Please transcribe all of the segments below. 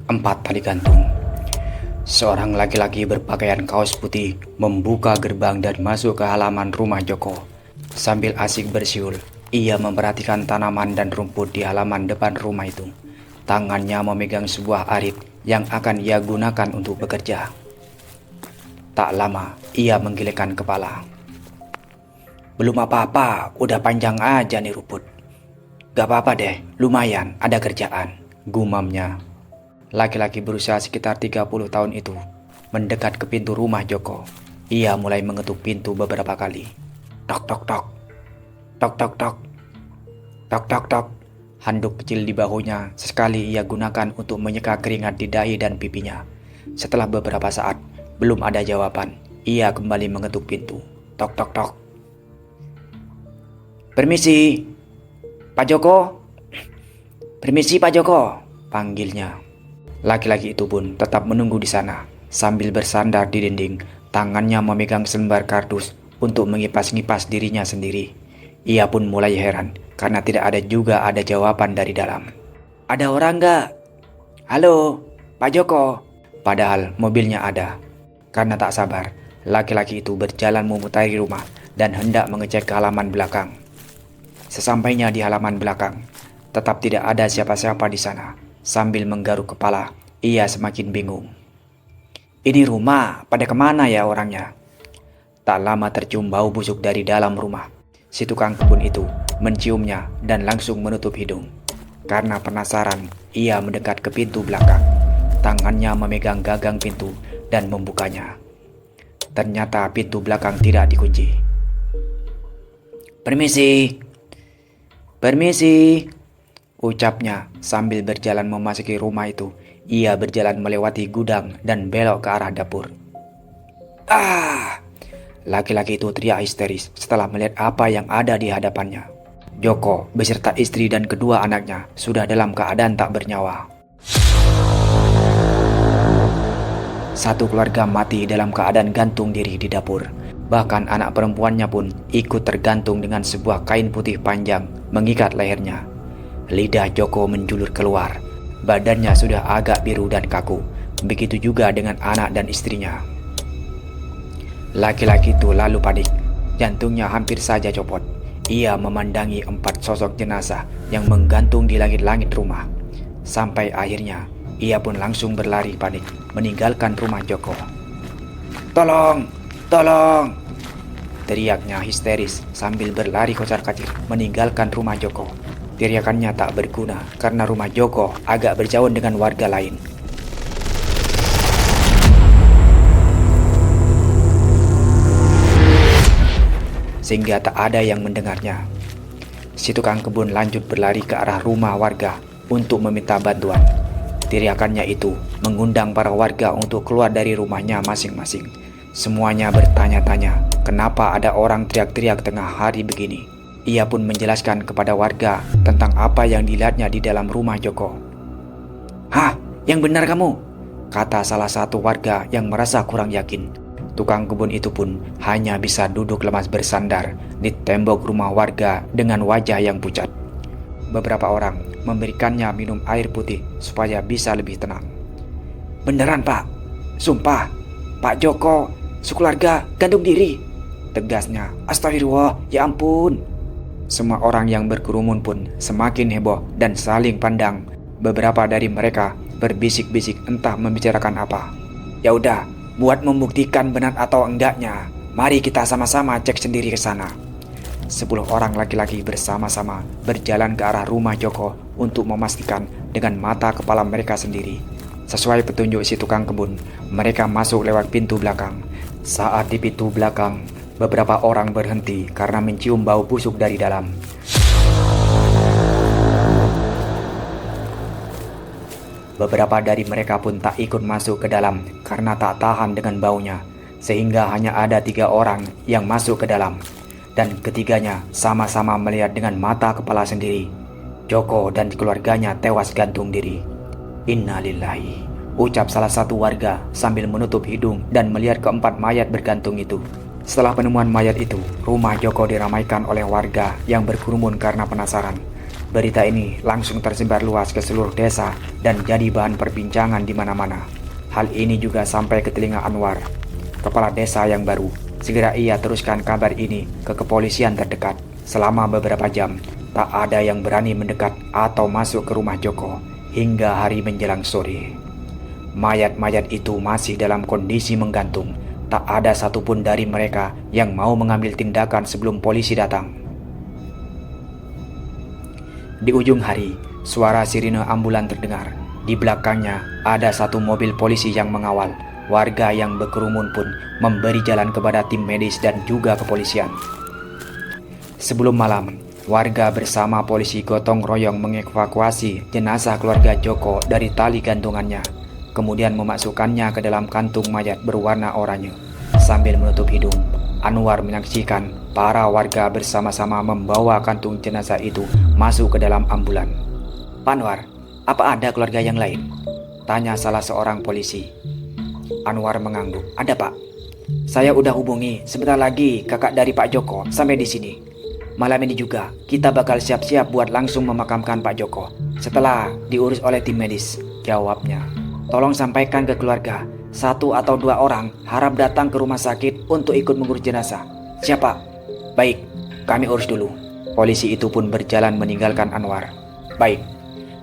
4 tali gantung. Seorang laki-laki berpakaian kaos putih membuka gerbang dan masuk ke halaman rumah Joko. Sambil asik bersiul, ia memperhatikan tanaman dan rumput di halaman depan rumah itu. Tangannya memegang sebuah arit yang akan ia gunakan untuk bekerja. Tak lama, ia menggelengkan kepala. Belum apa-apa, udah panjang aja nih rumput. Gak apa-apa deh, lumayan ada kerjaan, gumamnya. Laki-laki berusia sekitar 30 tahun itu mendekat ke pintu rumah Joko. Ia mulai mengetuk pintu beberapa kali. Tok tok tok. Tok tok tok. Tok tok tok. Handuk kecil di bahunya sesekali ia gunakan untuk menyeka keringat di dahi dan pipinya. Setelah beberapa saat belum ada jawaban, ia kembali mengetuk pintu. Tok tok tok. Permisi, Pak Joko. Permisi Pak Joko, panggilnya. Laki-laki itu pun tetap menunggu di sana sambil bersandar di dinding, tangannya memegang selembar kardus untuk mengipas-ngipas dirinya sendiri. Ia pun mulai heran karena tidak ada jawaban dari dalam. Ada orang nggak? Halo, Pak Joko. Padahal mobilnya ada. Karena tak sabar, laki-laki itu berjalan memutari rumah dan hendak mengecek ke halaman belakang. Sesampainya di halaman belakang, tetap tidak ada siapa-siapa di sana. Sambil menggaruk kepala, ia semakin bingung. Ini rumah, pada kemana ya orangnya? Tak lama tercium bau busuk dari dalam rumah. Si tukang kebun itu menciumnya dan langsung menutup hidung. Karena penasaran, ia mendekat ke pintu belakang. Tangannya memegang gagang pintu dan membukanya. Ternyata pintu belakang tidak dikunci. Permisi. Permisi, ucapnya sambil berjalan memasuki rumah itu. Ia berjalan melewati gudang dan belok ke arah dapur. Laki-laki itu teriak histeris setelah melihat apa yang ada di hadapannya. Joko beserta istri dan kedua anaknya sudah dalam keadaan tak bernyawa. Satu keluarga mati dalam keadaan gantung diri di dapur. Bahkan anak perempuannya pun ikut tergantung dengan sebuah kain putih panjang mengikat lehernya. Lidah Joko menjulur keluar. Badannya sudah agak biru dan kaku. Begitu juga dengan anak dan istrinya. Laki-laki itu lalu panik. Jantungnya hampir saja copot. Ia memandangi 4 sosok jenazah yang menggantung di langit-langit rumah. Sampai akhirnya ia pun langsung berlari panik meninggalkan rumah Joko. Tolong! Tolong! Teriaknya histeris sambil berlari kocar-kacir meninggalkan rumah Joko. Teriakannya tak berguna karena rumah Joko agak berjauhan dengan warga lain. Sehingga tak ada yang mendengarnya. Si tukang kebun lanjut berlari ke arah rumah warga untuk meminta bantuan. Teriakannya itu mengundang para warga untuk keluar dari rumahnya masing-masing. Semuanya bertanya-tanya kenapa ada orang teriak-teriak tengah hari begini. Ia pun menjelaskan kepada warga tentang apa yang dilihatnya di dalam rumah Joko. Hah, yang benar kamu? Kata salah satu warga yang merasa kurang yakin. Tukang kebun itu pun hanya bisa duduk lemas bersandar di tembok rumah warga dengan wajah yang pucat. Beberapa orang memberikannya minum air putih supaya bisa lebih tenang. Beneran Pak, sumpah, Pak Joko, sekeluarga gantung diri, tegasnya. Astagfirullah, ya ampun. Semua orang yang berkerumun pun semakin heboh dan saling pandang. Beberapa dari mereka berbisik-bisik entah membicarakan apa. Ya udah, buat membuktikan benar atau enggaknya, mari kita sama-sama cek sendiri ke sana. 10 orang laki-laki bersama-sama berjalan ke arah rumah Joko untuk memastikan dengan mata kepala mereka sendiri. Sesuai petunjuk si tukang kebun, mereka masuk lewat pintu belakang. Saat di pintu belakang, beberapa orang berhenti karena mencium bau busuk dari dalam. Beberapa dari mereka pun tak ikut masuk ke dalam karena tak tahan dengan baunya. Sehingga hanya ada 3 orang yang masuk ke dalam. Dan ketiganya sama-sama melihat dengan mata kepala sendiri. Joko dan keluarganya tewas gantung diri. Innalillahi, ucap salah satu warga sambil menutup hidung dan melihat keempat mayat bergantung itu. Setelah penemuan mayat itu, rumah Joko diramaikan oleh warga yang berkerumun karena penasaran. Berita ini langsung tersebar luas ke seluruh desa dan jadi bahan perbincangan di mana-mana. Hal ini juga sampai ke telinga Anwar, kepala desa yang baru. Segera ia teruskan kabar ini ke kepolisian terdekat. Selama beberapa jam, tak ada yang berani mendekat atau masuk ke rumah Joko hingga hari menjelang sore. Mayat-mayat itu masih dalam kondisi menggantung. Tak ada satupun dari mereka yang mau mengambil tindakan sebelum polisi datang. Di ujung hari, suara sirine ambulan terdengar. Di belakangnya ada satu mobil polisi yang mengawal. Warga yang berkerumun pun memberi jalan kepada tim medis dan juga kepolisian. Sebelum malam, warga bersama polisi gotong royong mengevakuasi jenazah keluarga Joko dari tali gantungannya, kemudian memasukkannya ke dalam kantung mayat berwarna oranye. Sambil menutup hidung, Anwar menyaksikan para warga bersama-sama membawa kantung jenazah itu masuk ke dalam ambulan. "Pak Anwar, apa ada keluarga yang lain?" tanya salah seorang polisi. Anwar mengangguk. "Ada, Pak. Saya udah hubungi, sebentar lagi kakak dari Pak Joko sampai di sini. Malam ini juga kita bakal siap-siap buat langsung memakamkan Pak Joko setelah diurus oleh tim medis," jawabnya. "Tolong sampaikan ke keluarga, 1 atau 2 orang harap datang ke rumah sakit untuk ikut mengurus jenazah." "Siapa?" "Baik, kami urus dulu." Polisi itu pun berjalan meninggalkan Anwar. "Baik,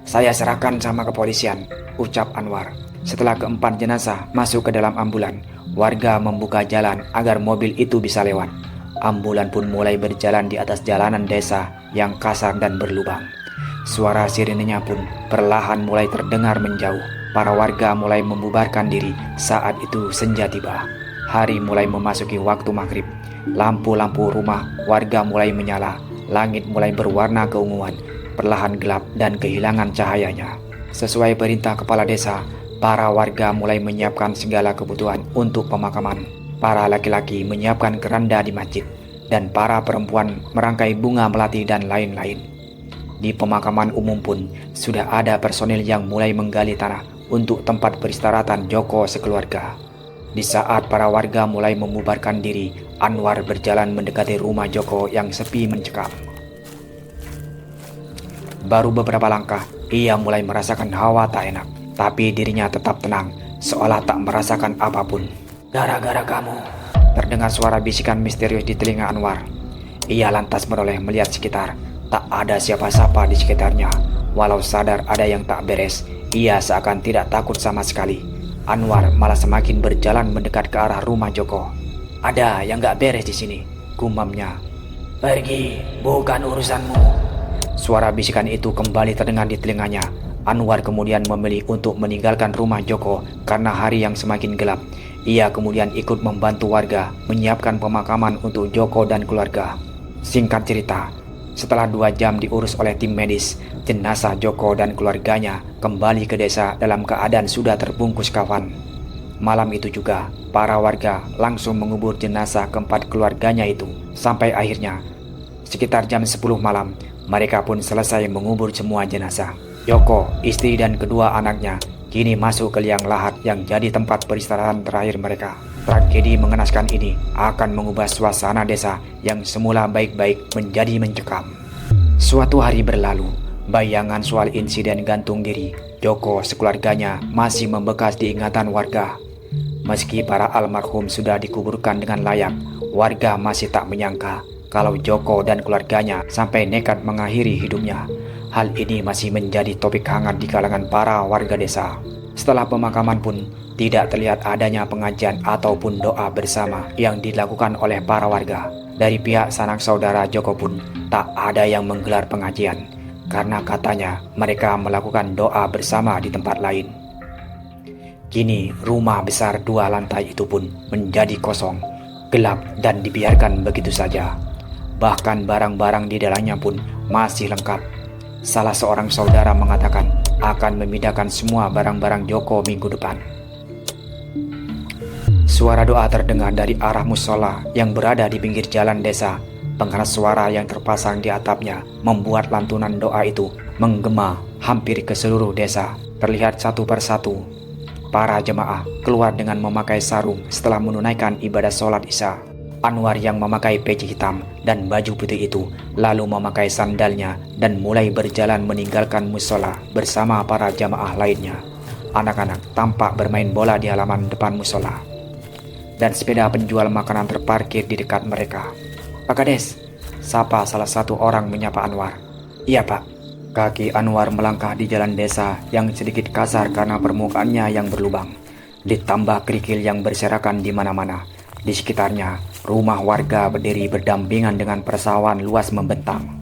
saya serahkan sama kepolisian," ucap Anwar. Setelah keempat jenazah masuk ke dalam ambulan, warga membuka jalan agar mobil itu bisa lewat. Ambulan pun mulai berjalan di atas jalanan desa yang kasar dan berlubang. Suara sirenenya pun perlahan mulai terdengar menjauh. Para warga mulai membubarkan diri. Saat itu senja tiba. Hari mulai memasuki waktu maghrib. Lampu-lampu rumah warga mulai menyala. Langit mulai berwarna keunguan, perlahan gelap dan kehilangan cahayanya. Sesuai perintah kepala desa, para warga mulai menyiapkan segala kebutuhan untuk pemakaman. Para laki-laki menyiapkan keranda di masjid, dan para perempuan merangkai bunga melati dan lain-lain. Di pemakaman umum pun sudah ada personil yang mulai menggali tanah untuk tempat peristirahatan Joko sekeluarga. Di saat para warga mulai membubarkan diri, Anwar berjalan mendekati rumah Joko yang sepi mencekam. Baru beberapa langkah, ia mulai merasakan hawa tak enak, tapi dirinya tetap tenang, seolah tak merasakan apapun. "Gara-gara kamu," terdengar suara bisikan misterius di telinga Anwar. Ia lantas menoleh melihat sekitar. Tak ada siapa-siapa di sekitarnya. Walau sadar ada yang tak beres, ia seakan tidak takut sama sekali. Anwar malah semakin berjalan mendekat ke arah rumah Joko. "Ada yang gak beres di sini," gumamnya. "Pergi, bukan urusanmu." Suara bisikan itu kembali terdengar di telinganya. Anwar kemudian memilih untuk meninggalkan rumah Joko karena hari yang semakin gelap. Ia kemudian ikut membantu warga menyiapkan pemakaman untuk Joko dan keluarga. Singkat cerita, setelah 2 jam diurus oleh tim medis, jenazah Joko dan keluarganya kembali ke desa dalam keadaan sudah terbungkus kafan. Malam itu juga, para warga langsung mengubur jenazah keempat keluarganya itu. Sampai akhirnya, sekitar jam 10 malam, mereka pun selesai mengubur semua jenazah. Joko, istri dan kedua anaknya kini masuk ke liang lahat yang jadi tempat peristirahatan terakhir mereka. Tragedi mengenaskan ini akan mengubah suasana desa yang semula baik-baik menjadi mencekam. Suatu hari berlalu, bayangan soal insiden gantung diri Joko sekeluarganya masih membekas di ingatan warga. Meski para almarhum sudah dikuburkan dengan layak, warga masih tak menyangka kalau Joko dan keluarganya sampai nekat mengakhiri hidupnya. Hal ini masih menjadi topik hangat di kalangan para warga desa. Setelah pemakaman pun tidak terlihat adanya pengajian ataupun doa bersama yang dilakukan oleh para warga. Dari pihak sanak saudara Joko pun tak ada yang menggelar pengajian karena katanya mereka melakukan doa bersama di tempat lain. Kini rumah besar 2 lantai itu pun menjadi kosong, gelap dan dibiarkan begitu saja. Bahkan barang-barang di dalamnya pun masih lengkap. Salah seorang saudara mengatakan akan memindahkan semua barang-barang Joko minggu depan. Suara doa terdengar dari arah musola yang berada di pinggir jalan desa. Pengeras suara yang terpasang di atapnya membuat lantunan doa itu menggema hampir ke seluruh desa. Terlihat satu persatu para jemaah keluar dengan memakai sarung setelah menunaikan ibadah sholat isya. Anwar yang memakai peci hitam dan baju putih itu lalu memakai sandalnya dan mulai berjalan meninggalkan musola bersama para jamaah lainnya. Anak-anak tampak bermain bola di halaman depan musola. Dan sepeda penjual makanan terparkir di dekat mereka. "Pak Kades," sapa salah satu orang menyapa Anwar. "Iya Pak." Kaki Anwar melangkah di jalan desa yang sedikit kasar karena permukaannya yang berlubang. Ditambah kerikil yang berserakan di mana-mana. Di sekitarnya, rumah warga berdiri berdampingan dengan persawahan luas membentang.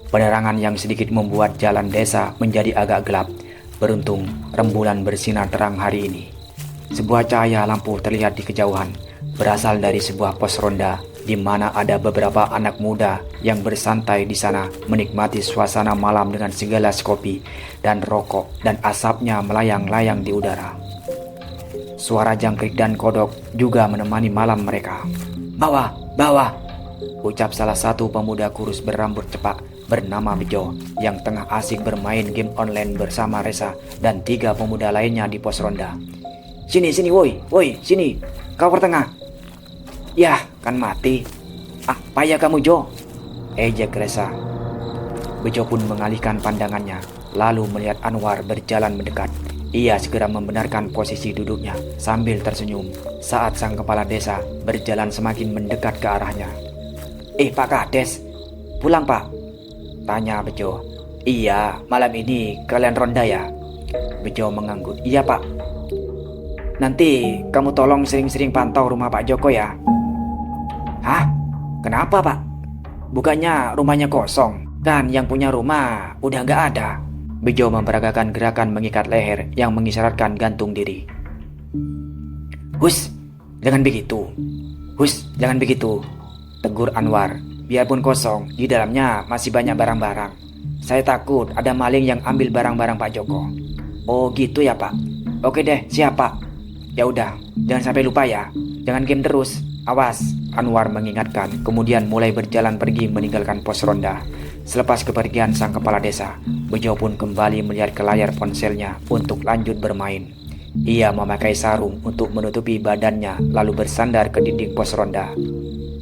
Penerangan yang sedikit membuat jalan desa menjadi agak gelap. Beruntung, rembulan bersinar terang hari ini. Sebuah cahaya lampu terlihat di kejauhan, berasal dari sebuah pos ronda di mana ada beberapa anak muda yang bersantai di sana menikmati suasana malam dengan segelas kopi dan rokok dan asapnya melayang-layang di udara. Suara jangkrik dan kodok juga menemani malam mereka. "Bawah, bawah!" ucap salah satu pemuda kurus berambut cepak bernama Bejo yang tengah asik bermain game online bersama Resa dan 3 pemuda lainnya di pos ronda. "Sini, sini, woi, sini, kau pertengah." "Yah, kan mati." "Ah, payah kamu Jo," ejek Resa. Bejo pun mengalihkan pandangannya, lalu melihat Anwar berjalan mendekat. Ia segera membenarkan posisi duduknya sambil tersenyum saat sang kepala desa berjalan semakin mendekat ke arahnya. Pak Kades, pulang Pak?" tanya Bejo. "Iya, malam ini kalian ronda ya?" Bejo mengangguk. "Iya Pak." "Nanti kamu tolong sering-sering pantau rumah Pak Joko ya." "Hah? Kenapa Pak? Bukannya rumahnya kosong? Kan yang punya rumah udah nggak ada." Bejo memperagakan gerakan mengikat leher yang mengisyaratkan gantung diri. "Hus, jangan begitu. Hus, jangan begitu," tegur Anwar. "Biarpun kosong, di dalamnya masih banyak barang-barang. Saya takut ada maling yang ambil barang-barang Pak Joko." "Oh gitu ya Pak. Oke deh, siap Pak. Ya udah, jangan sampai lupa ya. Jangan game terus. Awas," Anwar mengingatkan, kemudian mulai berjalan pergi meninggalkan pos ronda. Selepas kepergian sang kepala desa, Bejo pun kembali melihat ke layar ponselnya untuk lanjut bermain. Ia memakai sarung untuk menutupi badannya lalu bersandar ke dinding pos ronda.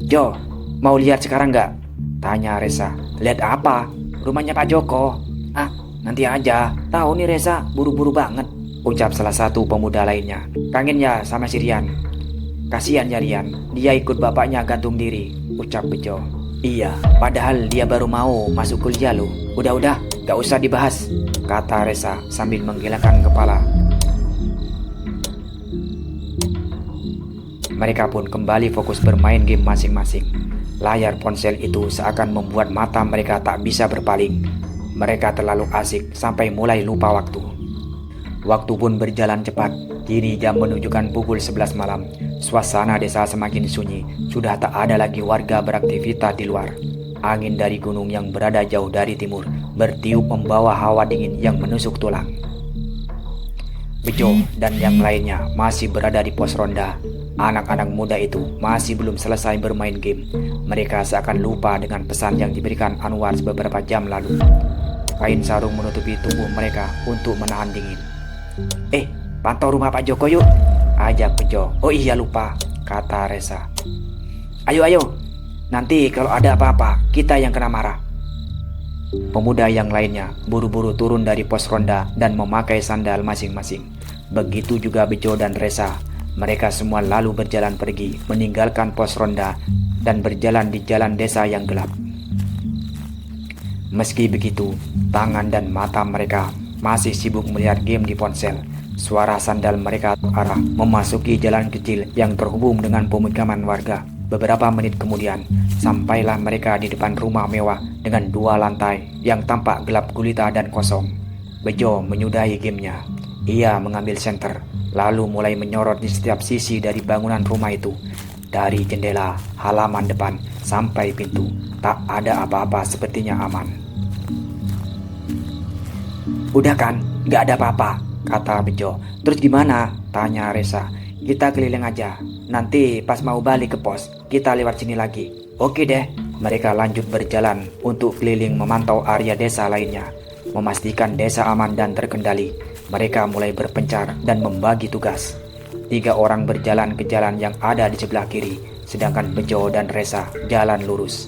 "Jo, mau lihat sekarang nggak?" tanya Resa. "Lihat apa? Rumahnya Pak Joko." "Ah, nanti aja. Tahu nih Resa, buru-buru banget," ucap salah satu pemuda lainnya. "Kangen ya sama si Rian?" "Kasihan ya Rian, dia ikut bapaknya gantung diri," ucap Bejo. "Iya, padahal dia baru mau masuk kuliah loh. Udah, gak usah dibahas," kata Resa sambil menggelengkan kepala. Mereka pun kembali fokus bermain game masing-masing. Layar ponsel itu seakan membuat mata mereka tak bisa berpaling. Mereka terlalu asik sampai mulai lupa waktu. Waktu pun berjalan cepat. Kini jam menunjukkan pukul 11 malam. Suasana desa semakin sunyi. Sudah tak ada lagi warga beraktivitas di luar. Angin dari gunung yang berada jauh dari timur bertiup membawa hawa dingin yang menusuk tulang. Bejo dan yang lainnya masih berada di pos ronda. Anak-anak muda itu masih belum selesai bermain game. Mereka seakan lupa dengan pesan yang diberikan Anwar beberapa jam lalu. Kain sarung menutupi tubuh mereka untuk menahan dingin. Pantau rumah Pak Joko yuk, ajak Bejo. "Oh iya lupa," kata Resa. Ayo, nanti kalau ada apa-apa kita yang kena marah." Pemuda yang lainnya buru-buru turun dari pos ronda dan memakai sandal masing-masing. Begitu juga Bejo dan Resa. Mereka semua lalu berjalan pergi meninggalkan pos ronda dan berjalan di jalan desa yang gelap. Meski begitu, tangan dan mata mereka masih sibuk melihat game di ponsel. Suara sandal mereka arah memasuki jalan kecil yang terhubung dengan pemukiman warga. Beberapa menit kemudian, sampailah mereka di depan rumah mewah dengan 2 lantai yang tampak gelap gulita dan kosong. Bejo menyudahi gamenya. Ia mengambil senter, lalu mulai menyorot di setiap sisi dari bangunan rumah itu. Dari jendela, halaman depan, sampai pintu, tak ada apa-apa, sepertinya aman. "Udah kan, gak ada apa-apa," kata Bejo. "Terus gimana?" tanya Resa. "Kita keliling aja. Nanti pas mau balik ke pos, kita lewat sini lagi." "Oke deh." Mereka lanjut berjalan untuk keliling memantau area desa lainnya. Memastikan desa aman dan terkendali, mereka mulai berpencar dan membagi tugas. 3 orang berjalan ke jalan yang ada di sebelah kiri, sedangkan Bejo dan Resa jalan lurus.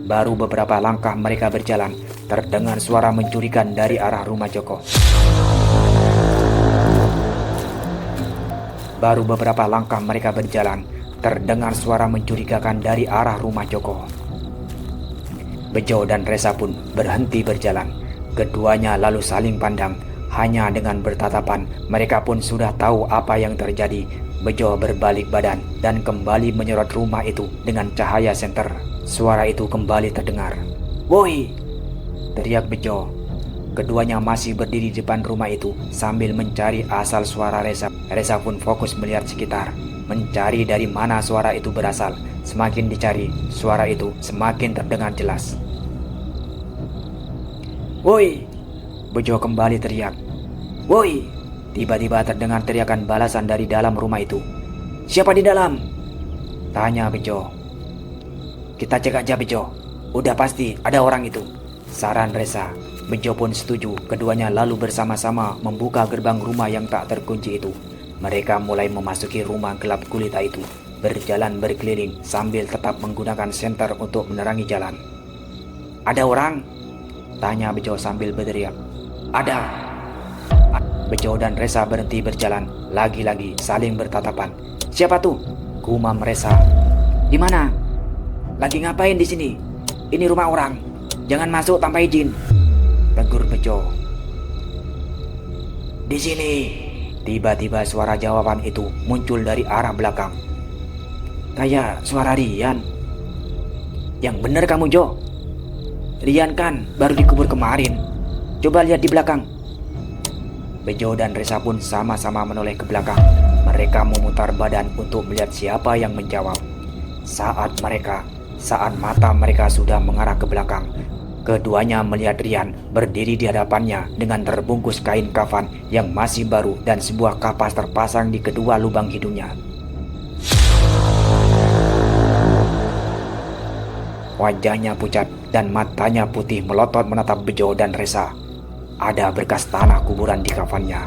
Baru beberapa langkah mereka berjalan, terdengar suara mencurigakan dari arah rumah Joko. Baru beberapa langkah mereka berjalan, terdengar suara mencurigakan dari arah rumah Joko. Bejo dan Resa pun berhenti berjalan. Keduanya lalu saling pandang. Hanya dengan bertatapan, mereka pun sudah tahu apa yang terjadi. Bejo berbalik badan dan kembali menyorot rumah itu dengan cahaya senter. Suara itu kembali terdengar. "Woi!" teriak Bejo. Keduanya masih berdiri di depan rumah itu sambil mencari asal suara Resa. Resa pun fokus melihat sekitar, mencari dari mana suara itu berasal. Semakin dicari, suara itu semakin terdengar jelas. "Woi!" Bejo kembali teriak. "Woi!" Tiba-tiba terdengar teriakan balasan dari dalam rumah itu. "Siapa di dalam?" tanya Bejo. "Kita cek aja Bejo, udah pasti ada orang itu," saran Resa. Bejo pun setuju. Keduanya lalu bersama-sama membuka gerbang rumah yang tak terkunci itu. Mereka mulai memasuki rumah gelap gulita itu, berjalan berkeliling sambil tetap menggunakan senter untuk menerangi jalan. "Ada orang?" tanya Bejo sambil berteriak. "Ada." Bejo dan Resa berhenti berjalan, lagi-lagi saling bertatapan. "Siapa tuh?" gumam Resa. "Di mana?" "Lagi ngapain di sini? Ini rumah orang. Jangan masuk tanpa izin," tegur Bejo. "Di sini." Tiba-tiba suara jawaban itu muncul dari arah belakang. "Kayak suara Rian." "Yang bener kamu, Jo. Rian kan baru dikubur kemarin. Coba lihat di belakang." Bejo dan Resa pun sama-sama menoleh ke belakang. Mereka memutar badan untuk melihat siapa yang menjawab. Saat mata mereka sudah mengarah ke belakang, keduanya melihat Rian berdiri di hadapannya dengan terbungkus kain kafan yang masih baru dan sebuah kapas terpasang di kedua lubang hidungnya. Wajahnya pucat dan matanya putih melotot menatap Bejo dan Resa. Ada berkas tanah kuburan di kafannya.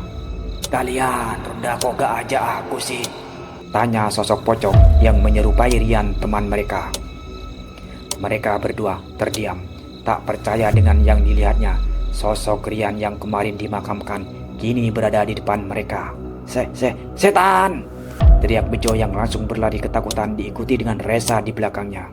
"Kalian udah kok gak ajak aku sih?" tanya sosok pocong yang menyerupai Rian teman mereka. Mereka berdua terdiam, tak percaya dengan yang dilihatnya. Sosok Rian yang kemarin dimakamkan kini berada di depan mereka. Setan!" teriak Bejo yang langsung berlari ketakutan, diikuti dengan Resa di belakangnya.